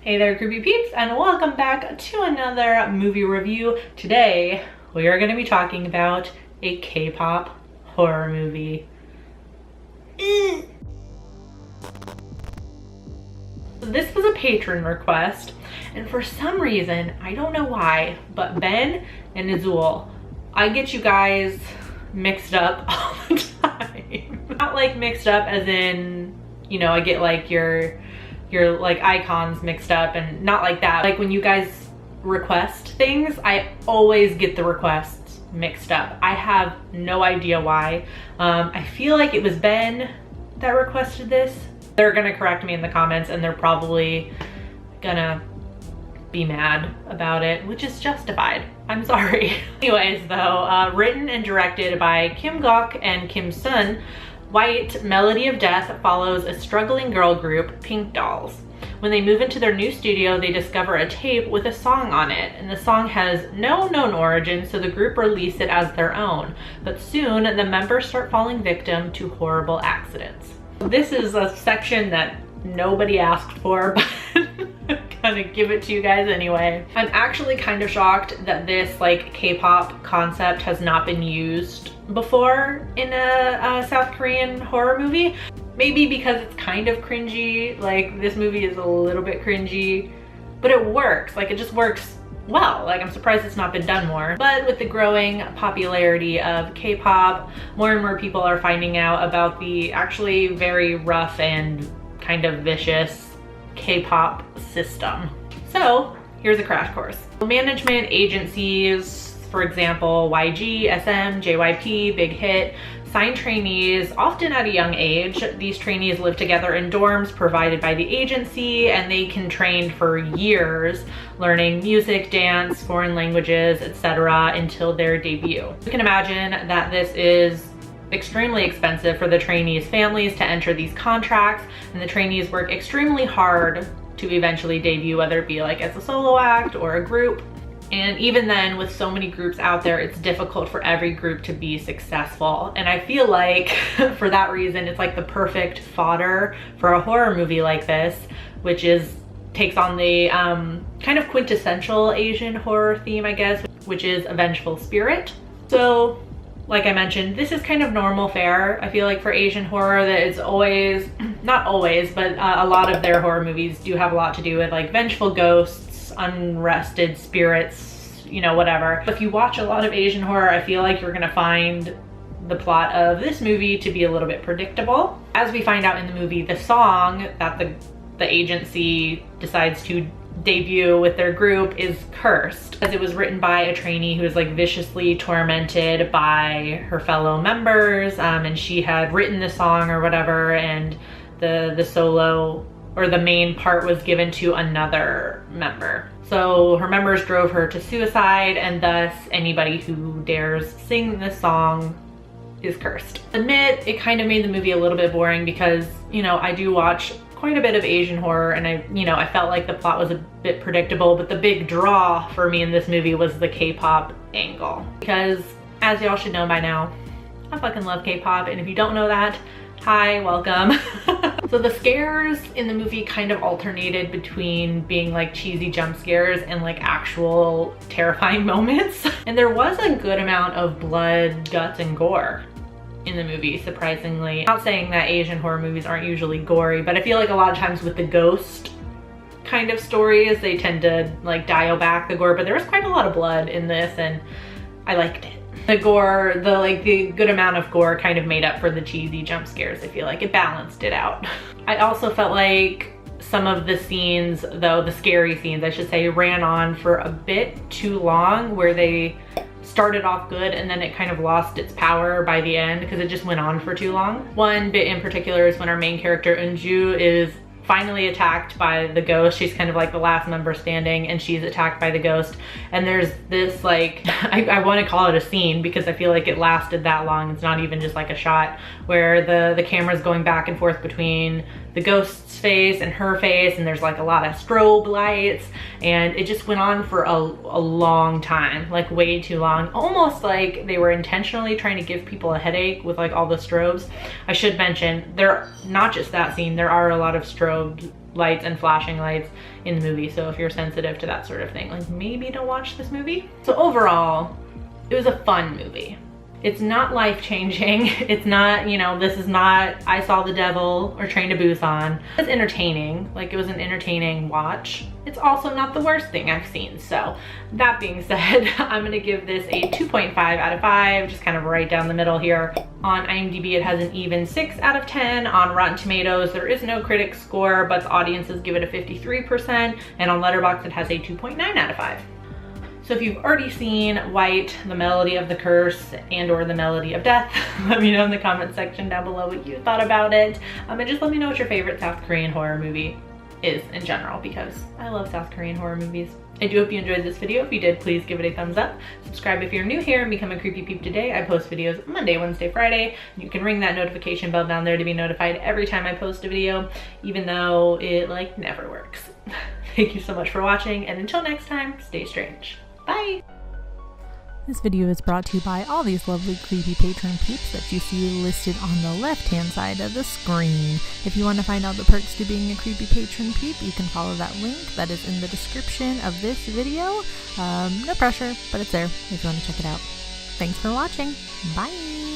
Hey there, creepy peeps, and welcome back to another movie review. Today, we are going to be talking about a K-pop horror movie. This was a patron request, and for some reason, I don't know why, but Ben and Azul, I get you guys mixed up all the time. Not like mixed up as in, you know, I get like your like icons mixed up, and not like that. Like when you guys request things, I always get the requests mixed up. I have no idea why. I feel like it was Ben that requested this. They're gonna correct me in the comments, and they're probably gonna be mad about it, which is justified. I'm sorry. Anyways though, written and directed by Kim Gok and Kim Sun, White Melody of Death follows a struggling girl group, Pink Dolls. When they move into their new studio, they discover a tape with a song on it, and the song has no known origin, so the group release it as their own. But soon, the members start falling victim to horrible accidents. This is a section that nobody asked for, but gonna give it to you guys anyway. I'm actually kind of shocked that this like K-pop concept has not been used before in a South Korean horror movie. Maybe because it's kind of cringy, like this movie is a little bit cringy, but it works, like it just works well. Like I'm surprised it's not been done more. But with the growing popularity of K-pop, more and more people are finding out about the actually very rough and kind of vicious K-pop system. So here's a crash course. Management agencies, for example, YG, SM, JYP, Big Hit, sign trainees often at a young age. These trainees live together in dorms provided by the agency, and they can train for years learning music, dance, foreign languages, etc. until their debut. You can imagine that this is extremely expensive for the trainees' families to enter these contracts, and the trainees work extremely hard to eventually debut, whether it be like as a solo act or a group. And even then, with so many groups out there, it's difficult for every group to be successful. And I feel like for that reason, it's like the perfect fodder for a horror movie like this, which takes on the kind of quintessential Asian horror theme, I guess, which is a vengeful spirit. So like I mentioned, this is kind of normal fare. I feel like for Asian horror that it's always, not always, but a lot of their horror movies do have a lot to do with like vengeful ghosts, unrested spirits, you know, whatever. If you watch a lot of Asian horror, I feel like you're gonna find the plot of this movie to be a little bit predictable. As we find out in the movie, the song that the agency decides to debut with their group is Cursed, as it was written by a trainee who was like viciously tormented by her fellow members, and she had written the song or whatever, and the solo or the main part was given to another member. So her members drove her to suicide, and thus anybody who dares sing this song is cursed. Admit it kind of made the movie a little bit boring because, you know, I do watch quite a bit of Asian horror, and I felt like the plot was a bit predictable, but the big draw for me in this movie was the K-pop angle. Because as y'all should know by now, I fucking love K-pop, and if you don't know that, hi, welcome. So the scares in the movie kind of alternated between being like cheesy jump scares and like actual terrifying moments. And there was a good amount of blood, guts, and gore in the movie, surprisingly. Not saying that Asian horror movies aren't usually gory, but I feel like a lot of times with the ghost kind of stories, they tend to like dial back the gore, but there was quite a lot of blood in this, and I liked it. The gore, the good amount of gore kind of made up for the cheesy jump scares. I feel like it balanced it out. I also felt like some of the scenes, though, the scary scenes, I should say, ran on for a bit too long, where they started off good and then it kind of lost its power by the end because it just went on for too long. One bit in particular is when our main character Eunju is finally attacked by the ghost. She's kind of like the last member standing, and she's attacked by the ghost. And there's this like, I want to call it a scene because I feel like it lasted that long. It's not even just like a shot, where the camera's going back and forth between the the ghost's face and her face, and there's like a lot of strobe lights, and it just went on for a long time, like way too long, almost like they were intentionally trying to give people a headache with like all the strobes. I should mention, there, not just that scene, there are a lot of strobe lights and flashing lights in the movie, so if you're sensitive to that sort of thing, like maybe don't watch this movie. So overall, it was a fun movie. It's not life-changing. It's not, you know, this is not I Saw the Devil or Train to Busan. It's entertaining, like it was an entertaining watch. It's also not the worst thing I've seen. So that being said, I'm gonna give this a 2.5 out of 5, just kind of right down the middle here. On IMDb, it has an even 6 out of 10. On Rotten Tomatoes, there is no critic score, but the audiences give it a 53%. And on Letterboxd, it has a 2.9 out of 5. So if you've already seen White, The Melody of the Curse, and or The Melody of Death, let me know in the comment section down below what you thought about it. And just let me know what your favorite South Korean horror movie is in general, because I love South Korean horror movies. I do hope you enjoyed this video. If you did, please give it a thumbs up. Subscribe if you're new here and become a Creepy Peep today. I post videos Monday, Wednesday, Friday. You can ring that notification bell down there to be notified every time I post a video, even though it like never works. Thank you so much for watching, and until next time, stay strange. Bye! This video is brought to you by all these lovely creepy patron peeps that you see listed on the left-hand side of the screen. If you want to find out the perks to being a creepy patron peep, you can follow that link that is in the description of this video. No pressure, but it's there if you want to check it out. Thanks for watching. Bye!